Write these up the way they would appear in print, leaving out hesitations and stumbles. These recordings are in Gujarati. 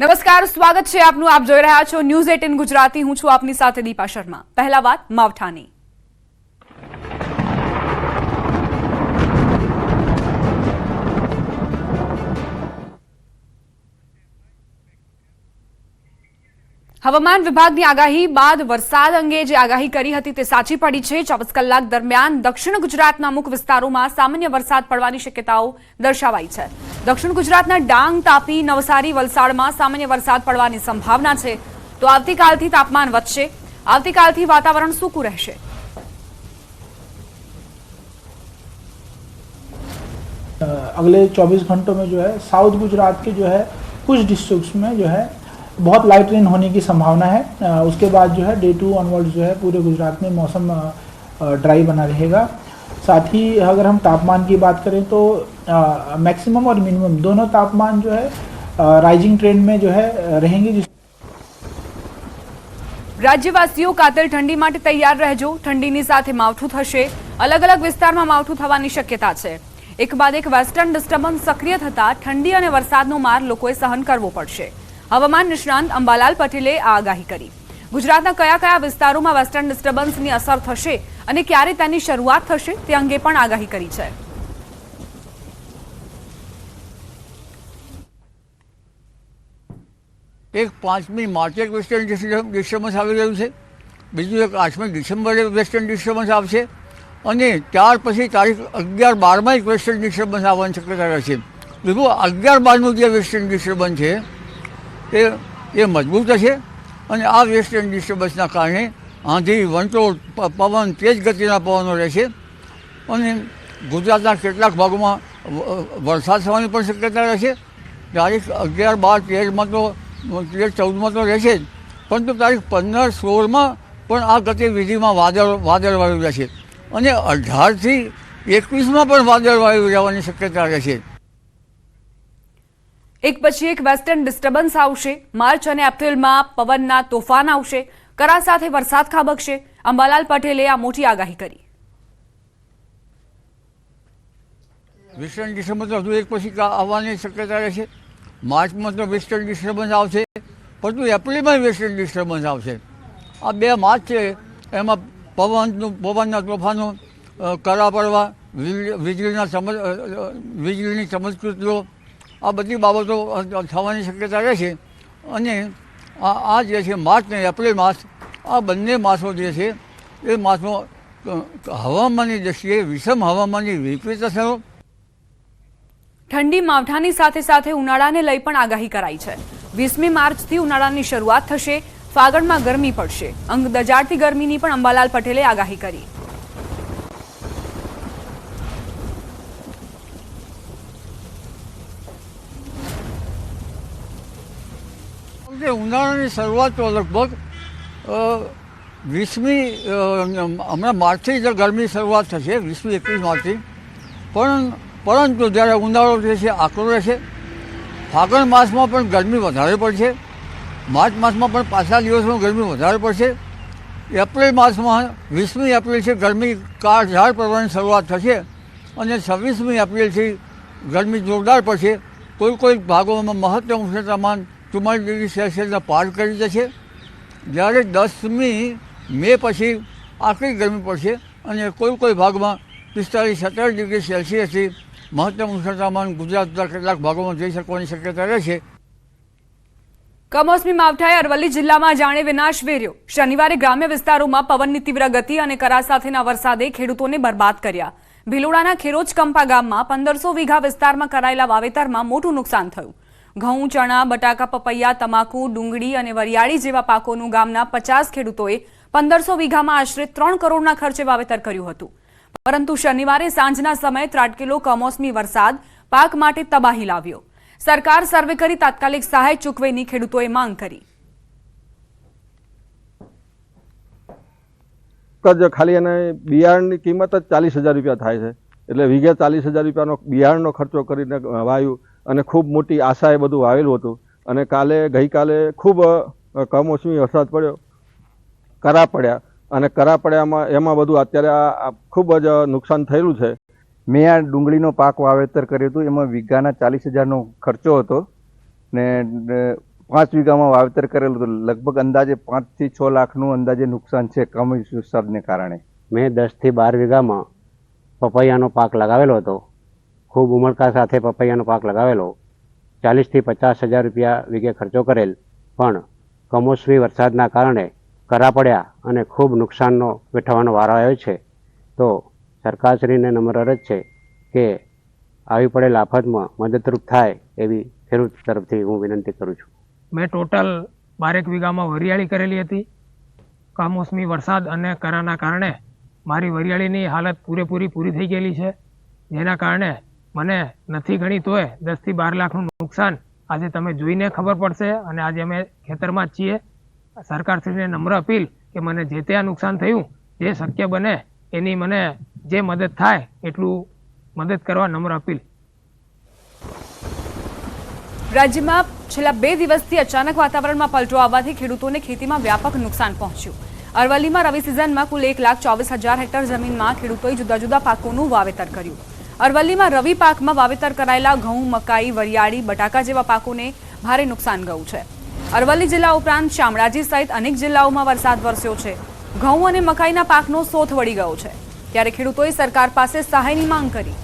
નમસ્કાર, સ્વાગત છે આપનું. આપ જોઈ રહ્યા છો ન્યૂઝ 18 ગુજરાતી. હું છું આપની સાથે દીપા શર્મા. પહેલા વાત માવઠાની. હવામાન વિભાગની આગાહી બાદ વરસાદ અંગે જે આગાહી કરી હતી તે સાચી પડી છે. 24 કલાક દરમિયાન દક્ષિણ ગુજરાતના અમુક વિસ્તારોમાં સામાન્ય વરસાદ પડવાની શક્યતાઓ દર્શાવાઈ છે. દક્ષિણ ગુજરાતના ડાંગ, તાપી, નવસારી, વલસાડમાં સામાન્ય વરસાદ પડવાની સંભાવના છે. તો આવતીકાલથી તાપમાન વધશે. આવતીકાલથી વાતાવરણ સૂકું રહેશે. अगले 24 घंटों में जो है साउथ गुजरात के जो है कुछ डिस्ट्रिक्ट्स में जो है बहुत लाइट रेन होने की संभावना है। उसके बाद जो है डे 2 ऑनवर्ड जो है पूरे गुजरात में मौसम ड्राई बना रहेगा। साथ ही अगर हम तापमान की बात करें तो मैक्सिमम और मिनिमम दोनों तापमान जो है राइजिंग ट्रेंड में जो है रहेंगे। રાજ્યવાસીઓ કાતર ઠંડી માટે તૈયાર રહેજો. ઠંડીની સાથે માવઠું થશે. અલગ અલગ વિસ્તારમાં માવઠું થવાની શક્યતા છે. એક બાદ એક વેસ્ટર્ન ડિસ્ટર્બન્સ સક્રિય થતા ઠંડી અને વરસાદનો માર લોકોએ સહન કરવો પડશે. હવામાન નિષ્ણાંત અંબાલાલ પટેલે આ આગાહી કરી. ગુજરાતના કયા કયા વિસ્તારોમાં વેસ્ટર્ન ડિસ્ટર્બન્સની અસર થશે અને ક્યારે તેની શરૂઆત થશે તે અંગે પણ આગાહી કરી છે. એક 5મી માર્ચે એક વેસ્ટર્ન ડિસ્ટર્બન્સ આવી રહ્યું છે. બીજું એક 8મી ડિસેમ્બરે વેસ્ટર્ન ડિસ્ટર્બન્સ આવશે અને ત્યાર પછી તારીખ 11-12માં એક વેસ્ટર્ન ડિસ્ટર્બન્સ આવવાની શક્યતા રહેશે. બીજું 11-12નું જે વેસ્ટર્ન ડિસ્ટર્બન્સ છે એ મજબૂત હશે અને આ વેસ્ટર્ન ડિસ્ટર્બન્સના કારણે આંધી, વંટોળ, પવન, તેજ ગતિના પવનો રહેશે અને ગુજરાતના કેટલાક ભાગોમાં વરસાદ થવાની પણ શક્યતા રહેશે. તારીખ 11, 12, 13માં તો 14માં તો રહેશે જ, પરંતુ તારીખ 15, 16માં પણ આ ગતિવિધિમાં વાદળવાયુ રહેશે અને 18થી 21માં પણ વાદળવાયુ રહેવાની શક્યતા રહેશે. એક પછી એક વેસ્ટર્ન ડિસ્ટર્બન્સ આવશે. માર્ચ અને એપ્રિલમાં પવનના તોફાન આવશે. કરા સાથે વરસાદ ખાબકશે. અંબાલાલ પટેલે આ મોટી આગાહી કરી. વેસ્ટર્ન ડિસ્ટર્બન્સ હજુ એક પછી આવવાની શક્યતા રહેશે. માર્ચમાં તો વેસ્ટર્ન ડિસ્ટર્બન્સ આવશે, પરંતુ એપ્રિલમાં વેસ્ટર્ન ડિસ્ટર્બન્સ આવશે. આ 2 માર્ચ છે એમાં પવનના તોફાનો, કરા પડવા, વીજળીની ચમત્કૃતિઓ, આ બધી બાબતો થવાની શક્યતા રહેશે અને આ જે છે માર્ચ અને એપ્રિલ માસ, આ બંને માસો જે છે એ માસમાં હવામાનની દ્રષ્ટિએ વિષમ હવામાનની વિપરીત અસરો. ઠંડી માવઠાની સાથે સાથે ઉનાળાને લઈ પણ આગાહી કરાઈ છે. 20મી માર્ચથી ઉનાળાની શરૂઆત થશે. ફાગણમાં ગરમી પડશે. અંગ દજાડતી ગરમીની પણ અંબાલાલ પટેલે આગાહી કરી. ઉનાળાની શરૂઆત તો લગભગ 20મી હમણાં માર્ચથી જ ગરમી શરૂઆત થશે, 20મી 21 માર્ચથી. પરંતુ જ્યારે ઉનાળો જે છે આકરો રહેશે. ફાગણ માસમાં પણ ગરમી વધારે પડશે. માર્ચ માસમાં પણ પાછલા દિવસમાં ગરમી વધારે પડશે. એપ્રિલ માસમાં 20મી એપ્રિલથી ગરમી કાળઝાળ પડવાની શરૂઆત થશે અને 26મી એપ્રિલથી ગરમી જોરદાર પડશે. કોઈ ભાગોમાં મહત્તમ ઉષ્ણતામાન 44 ડિગ્રી સેલ્સિયસને પાર કરી જશે. જ્યારે 10મી મે પછી આકરી ગરમી પડશે અને કોઈ ભાગમાં 45-17 ડિગ્રી સેલ્સિયસથી મહત્તમ ઉષ્ણતામાન ગુજરાતના કેટલાક ભાગોમાં જઈ શકવાની શક્યતા રહેશે. કમોસમી માવઠાએ અરવલ્લી જિલ્લામાં જાણે વિનાશ વેર્યો. શનિવારે ગ્રામ્ય વિસ્તારોમાં પવનની તીવ્ર ગતિ અને કરા સાથેના વરસાદે ખેડૂતોને બરબાદ કર્યા. ભિલોડાના ખેરોજ કંપા ગામમાં 1500 વીઘા વિસ્તારમાં કરાયેલા વાવેતરમાં મોટું નુકસાન થયું. ઘઉં, ચણા, બટાકા, પપૈયા, તમાકુ, ડુંગળી અને વરિયાળી જેવા પાકોનું ગામના 50 ખેડૂતોએ 1500 વીઘામાં આશરે 3 કરોડના ખર્ચે વાવેતર કર્યું હતું. પરંતુ શનિવારે સાંજના સમયે ત્રાટકેલો કમોસમી વરસાદ પાક માટે તબાહી લાવ્યો. સરકાર સર્વે કરી તાત્કાલિક સહાય ચૂકવેની ખેડૂતોએ માંગ કરી. ખાલી અને બિયારણની કિંમત જ 40,000 રૂપિયા થાય છે. એટલે વીઘે 40,000 રૂપિયાનો બિયારણનો ખર્ચો કરીને વાવ્યું અને ખૂબ મોટી આશાએ બધું વાવેલું હતું. અને ગઈકાલે ખૂબ કમોસમી વરસાદ પડ્યો, કરા પડ્યા અને કરા પડ્યામાં એમાં બધું અત્યારે ખૂબ જ નુકસાન થયેલું છે. મેં આ ડુંગળીનો પાક વાવેતર કર્યું હતું. એમાં વીઘાના 40,000નો ખર્ચો હતો ને 5 વીઘામાં વાવેતર કરેલું હતું. લગભગ અંદાજે 5 થી 6 લાખનું અંદાજે નુકસાન છે કમોસમી વરસાદને કારણે. મેં 10 થી 12 વીઘામાં પપૈયાનો પાક લગાવેલો હતો. ખૂબ ઉમળકા સાથે પપૈયાનો પાક લગાવેલો. 40 થી 50 હજાર રૂપિયા વીઘે ખર્ચો કરેલ, પણ કમોસમી વરસાદના કારણે કરા પડ્યા અને ખૂબ નુકસાનનો વેઠવાનો વારો આવ્યો છે. તો સરકારશ્રીને નમ્ર અરજ છે કે આવી પડેલ આફતમાં મદદરૂપ થાય એવી ખેડૂત તરફથી હું વિનંતી કરું છું. મેં ટોટલ 12 વીઘામાં વરિયાળી કરેલી હતી. કમોસમી વરસાદ અને કરાના કારણે મારી વરિયાળીની હાલત પૂરી થઈ ગયેલી છે, જેના કારણે મને નથી ગણી તોય 10 થી 12 લાખનું નુકસાન આજે તમે જોઈને ખબર પડશે. અને આજે અમે ખેતરમાં જ છીએ. સરકારશ્રીને નમ્ર અપીલ કે મને જે તે આ નુકસાન થયું જે શક્ય બને એની મને જે મદદ થાય એટલું મદદ કરવા નમ્ર અપીલ. રાજ્યમાં છેલ્લા 2 દિવસથી અચાનક વાતાવરણમાં પલટો આવવાથી ખેડૂતોને ખેતીમાં વ્યાપક નુકસાન પહોંચ્યું. અરવલ્લીમાં રવિ સિઝનમાં કુલ 1,24,000 હેક્ટર જમીનમાં ખેડૂતોએ જુદા જુદા પાકોનું વાવેતર કર્યું. અરવલ્લીમાં રવિ પાકમાં વાવેતર કરાયેલા ઘઉં, મકાઈ, વરિયાળી, બટાકા જેવા પાકોને ભારે નુકસાન ગયું છે. અરવલ્લી જિલ્લા ઉપરાંત શામળાજી સહિત અનેક જિલ્લાઓમાં વરસાદ વરસ્યો છે. ઘઉં અને મકાઈના પાકનો સોથ વળી ગયો છે, ત્યારે ખેડૂતોએ સરકાર પાસે સહાયની માંગ કરી.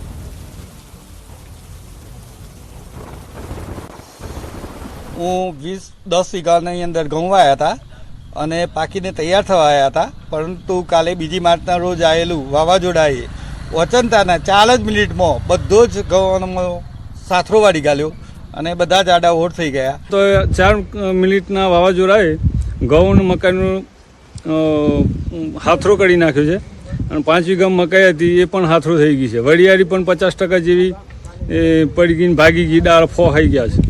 હું 10 વીઘાની અંદર ઘઉં વાયા હતા અને પાકીને તૈયાર થવા આવ્યા હતા, પરંતુ કાલે 2 માર્ચના રોજ આવેલું વાવાઝોડાએ વચનતાના 4 જ મિનિટમાં બધો જ ઘઉંનો સાથરો વાળી ગાલ્યો અને બધા જ આડા ઓઢ થઈ ગયા. તો 4 મિનિટના વાવાઝોડાએ ઘઉં અને મકાઈનું હાથરો કરી નાખ્યો છે અને 5 વીઘા મકાઈ હતી એ પણ હાથરો થઈ ગઈ છે. વરિયાળી પણ 50% જેવી પડી ગઈ, ભાગી ગઈ, ડાળ ફોહાઈ ગયા છે.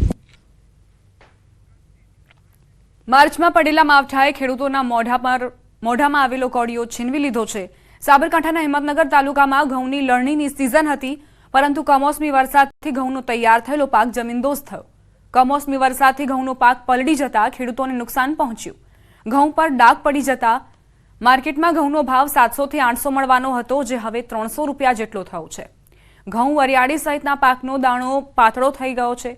માર્ચમાં પડેલા માવઠાએ ખેડૂતોના મોઢામાં આવેલો કોળિયો છીનવી લીધો છે. સાબરકાંઠાના હિંમતનગર તાલુકામાં ઘઉંની લણણીની સિઝન હતી, પરંતુ કમોસમી વરસાદથી ઘઉંનો તૈયાર થયેલો પાક જમીનદોસ્ત થયો. કમોસમી વરસાદથી ઘઉંનો પાક પલળી જતા ખેડૂતોને નુકસાન પહોંચ્યું. ઘઉં પર ડાઘ પડી જતા માર્કેટમાં ઘઉંનો ભાવ 700 થી 800 મળવાનો હતો, જે હવે 300 રૂપિયા જેટલો થયો છે. ઘઉં, વરિયાળી સહિતના પાકનો દાણો પાતળો થઈ ગયો છે.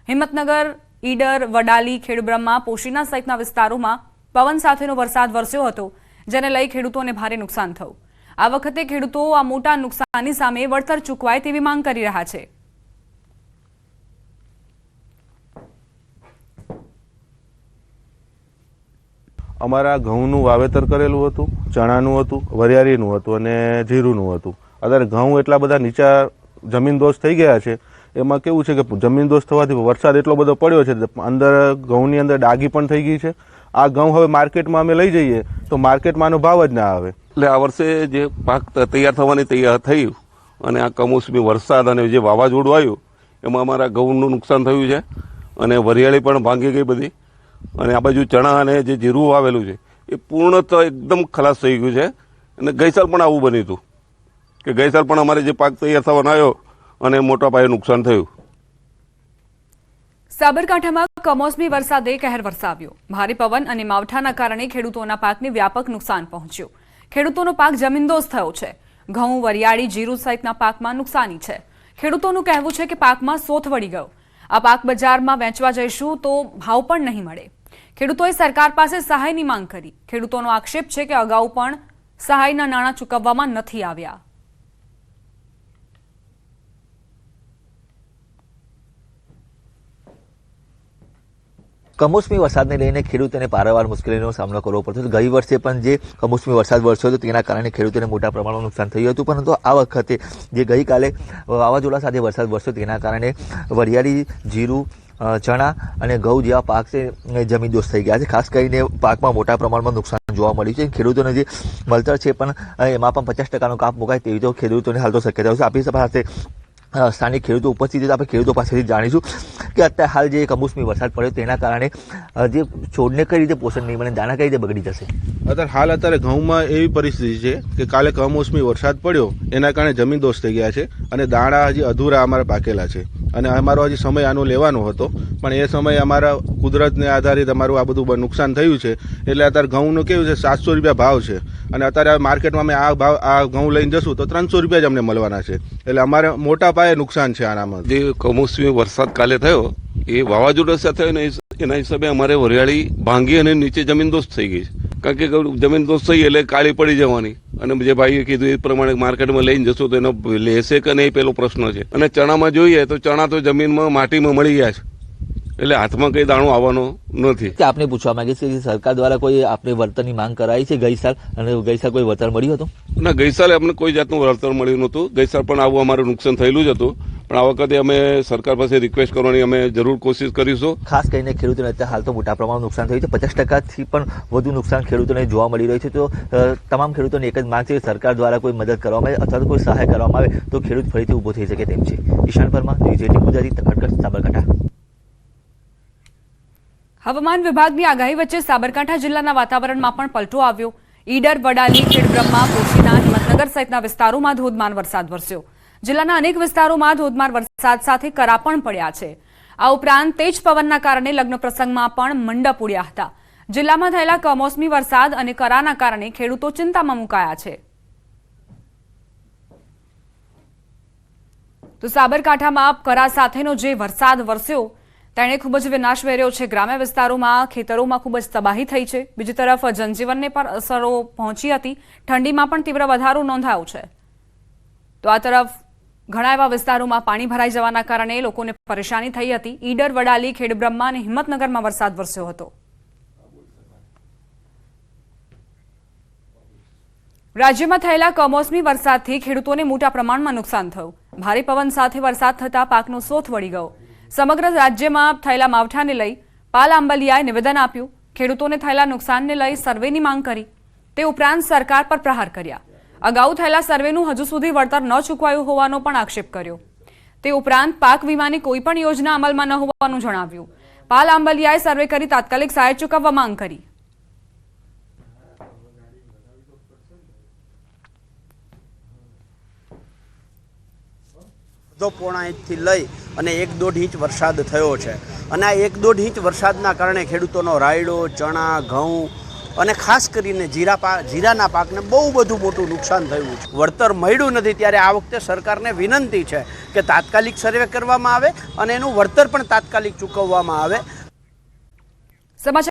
હિંમતનગર, ઈડર, વડાલી, ખેડબ્રહ્મા, પોશીના સહિતના વિસ્તારોમાં પવન સાથેનો વરસાદ વરસ્યો હતો, જેને લઈ ખેડૂતોને ભારે નુકસાન થયું. આ વખતે ખેડૂતો આ મોટા નુકસાનની સામે વળતર ચૂકવાય તેવી માંગ કરી રહ્યા છે. અમારા ઘઉંનું વાવેતર કરેલું હતું, ચણાનું હતું, વરિયાળીનું હતું અને જીરુંનું હતું. અત્યારે ઘઉં એટલા બધા નીચા જમીનદોસ્ત થઈ ગયા છે. એમાં કેવું છે કે જમીનદોસ્ત થવાથી વરસાદ એટલો બધો પડ્યો છે, અંદર ઘઉંની અંદર ડાઘી પણ થઈ ગઈ છે. આ ઘઉં હવે માર્કેટમાં અમે લઈ જઈએ તો માર્કેટમાં આનો ભાવ જ ના આવે. એટલે આ વર્ષે જે પાક તૈયાર થવાની તૈયાર થયું અને આ કમોસમી વરસાદ અને જે વાવાઝોડું આવ્યું એમાં અમારા ઘઉંનું નુકસાન થયું છે અને વરિયાળી પણ ભાંગી ગઈ બધી. અને આ બાજુ ચણા અને જે જીરું આવેલું છે એ પૂર્ણતઃ એકદમ ખલાસ થઈ ગયું છે. અને ગઈ સાલ પણ આવું બન્યું હતું કે ગઈ સાલ પણ અમારે જે પાક તૈયાર થવાનો આવ્યો અને મોટા પાયે નુકસાન થયું. સાબરકાંઠામાં કમોસમી વરસાદે કહેર વરસાવ્યો. ભારે પવન અને માવઠાના કારણે ખેડૂતોના પાકને વ્યાપક નુકસાન પહોંચ્યું. ખેડૂતોનો પાક જમીનદોસ્ત થયો છે. ઘઉં, વરિયાળી, જીરું સહિતના પાકમાં નુકસાની છે. ખેડૂતોનું કહેવું છે કે પાકમાં સોથ વળી ગયો. આ પાક બજારમાં વેચવા જઈશું તો ભાવ પણ નહીં મળે. ખેડૂતોએ સરકાર પાસે સહાયની માંગ કરી. ખેડૂતોનો આક્ષેપ છે કે અગાઉ પણ સહાયના નાણાં ચૂકવવામાં નથી આવ્યા. કમોસમી વરસાદને લઈને ખેડૂતોને પારાવાર મુશ્કેલીનો સામનો કરવો પડતો હતો. ગઈ વર્ષે પણ જે કમોસમી વરસાદ વરસ્યો હતો તેના કારણે ખેડૂતોને મોટા પ્રમાણમાં નુકસાન થયું હતું, પરંતુ આ વખતે જે ગઈકાલે વાવાઝોડા સાથે વરસાદ વરસ્યો તેના કારણે વરિયાળી, જીરું, ચણા અને ઘઉં જેવા પાક છે જમીનદોસ્ત થઈ ગયા છે. ખાસ કરીને પાકમાં મોટા પ્રમાણમાં નુકસાન જોવા મળ્યું છે. ખેડૂતોને જે વળતર છે પણ એમાં પણ 50%નો કાપ મુકાય તેવી તો ખેડૂતોને હાલ તો શક્યતા છે. આપણી પાસે સ્થાનિક ખેડૂતો ઉપસ્થિત છે. આપણે ખેડૂતો પાસેથી જાણીશું કે અત્યારે હાલ જે કમોસમી વરસાદ પડ્યો તેના કારણે જે છોડને કઈ રીતે પોષણ નહીં મળે, દાણા કઈ રીતે બગડી જશે. અત્યારે ઘઉંમાં એવી પરિસ્થિતિ છે કે કાલે કમોસમી વરસાદ પડ્યો એના કારણે જમીનદોસ્ત થઈ ગયા છે અને દાણા હજી અધૂરા અમારા પાકેલા છે અને અમારો હજી સમય આનો લેવાનો હતો, પણ એ સમય અમારા કુદરતને આધારિત અમારું આ બધું નુકસાન થયું છે. એટલે અત્યારે ઘઉંનું કેવું છે 700 રૂપિયા ભાવ છે અને અત્યારે માર્કેટમાં અમે આ ઘઉં લઈને જશું તો 300 રૂપિયા જ અમને મળવાના છે. એટલે અમારે મોટા પાયે નુકસાન છે આનામાં. જે કમોસમી વરસાદ કાલે થયો એ વાવાઝોડા સાથે એના હિસાબે અમારે વરિયાળી ભાંગી અને નીચે જમીનદોસ્ત થઈ ગઈ છે. કારણ કે જમીનદોસ્ત થઈ એટલે કાળી પડી જવાની, અને જે ભાઈએ કીધું એ પ્રમાણે માર્કેટમાં લઈને જશો તો એનો લેશે કે નહીં પેલો પ્રશ્ન છે. અને ચણામાં જોઈએ તો ચણા તો જમીનમાં માટીમાં મળી ગયા છે, એટલે હાથમાં કઈ દાણો આવવાનો નથી. આપને પૂછવા માંગીશ કે સરકાર દ્વારા કોઈ આપને વળતરની માંગ કરાઈ છે ગઈ સાલ, અને ગઈ સાલ કોઈ વળતર મળ્યું હતું? ના, ગઈ સાલે અમને કોઈ જાતનું વળતર મળ્યું નહોતું. ગઈ સાલ પણ આવું અમારું નુકસાન થયેલું જ હતું, પણ આ વખતે અમે સરકાર પાસે રિક્વેસ્ટ કરવાની અમે જરૂર કોશિશ કરીશું. ખાસ કરીને ખેડૂતોને અત્યારે હાલ તો મોટા પ્રમાણમાં નુકસાન થયું છે. 50%થી પણ વધુ નુકસાન ખેડૂતોને જોવા મળી રહ્યું છે. તો તમામ ખેડૂતોની એક જ માંગ છે કે સરકાર દ્વારા કોઈ મદદ કરવામાં આવે અથવા તો કોઈ સહાય કરવામાં આવે તો ખેડૂત ફરીથી ઊભો થઈ શકે તેમ છે. ઈશાન પરમાર, ન્યૂઝ 18 ગુજરાતી, તકડકટ, સાબરકાંઠા. હવામાન વિભાગની આગાહી વચ્ચે સાબરકાંઠા જિલ્લાના વાતાવરણમાં પણ પલટો આવ્યો. ઈડર, વડાલી, ખેડબ્રહ્મા, પોશીના, હિંમતનગર સહિતના વિસ્તારોમાં ધોધમાર વરસાદ વરસ્યો. જિલ્લાના અનેક વિસ્તારોમાં ધોધમાર વરસાદ સાથે કરા પણ પડ્યા છે. આ ઉપરાંત તેજ પવનના કારણે લગ્ન પ્રસંગમાં પણ મંડપ ઉડ્યા હતા. જિલ્લામાં થયેલા કમોસમી વરસાદ અને કરાના કારણે ખેડૂતો ચિંતામાં મુકાયા છે. તો સાબરકાંઠામાં કરા સાથેનો જે વરસાદ વરસ્યો તેણે ખૂબ જ વિનાશ વેર્યો છે. ગ્રામ્ય વિસ્તારોમાં ખેતરોમાં ખૂબ જ તબાહી થઈ છે. બીજી તરફ જનજીવનને પણ અસરો પહોંચી હતી. ઠંડીમાં પણ તીવ્ર વધારો નોંધાયો છે. તો આ તરફ ઘણા એવા વિસ્તારોમાં પાણી ભરાઈ જવાના કારણે લોકોને પરેશાની થઈ હતી. ઈડર, વડાલી, ખેડબ્રહ્મા અને હિંમતનગરમાં વરસાદ વરસ્યો હતો. રાજ્યમાં થયેલા કમોસમી વરસાદથી ખેડૂતોને મોટા પ્રમાણમાં નુકસાન થયું. ભારે પવન સાથે વરસાદ થતા પાકનો સોથ વળી ગયો. સમગ્ર રાજ્યમાં થયેલા માવઠાને લઈ પાલ આંબલિયાએ નિવેદન આપ્યું. ખેડૂતોને થયેલા નુકસાનને લઈ સર્વેની માંગ કરી. તે ઉપરાંત સરકાર પર પ્રહાર કર્યા. અગાઉ થયેલા સર્વેનું હજુ સુધી વળતર ન ચૂકવાયું હોવાનો પણ આક્ષેપ કર્યો. તે ઉપરાંત પાક વીમાની કોઈ પણ યોજના અમલમાં ન હોવાનું જણાવ્યું. પાલ આંબલિયાએ સર્વે કરી તાત્કાલિક સહાય ચૂકવવા માંગ કરી. પોણા ઇંચથી લઈ અને 1-1.5 ઇંચ વરસાદ થયો છે. અને આ 1-1.5 ઇંચ વરસાદના કારણે ખેડૂતોનો રાયડો, ચણા, ઘઉં અને ખાસ કરીને જીરાના પાકને બહુ બધું મોટું નુકસાન થયું છે. વળતર મળ્યું નથી, ત્યારે આ વખતે સરકારને વિનંતી છે કે તાત્કાલિક સર્વે કરવામાં આવે અને એનું વળતર પણ તાત્કાલિક ચૂકવવામાં આવે. સમાચાર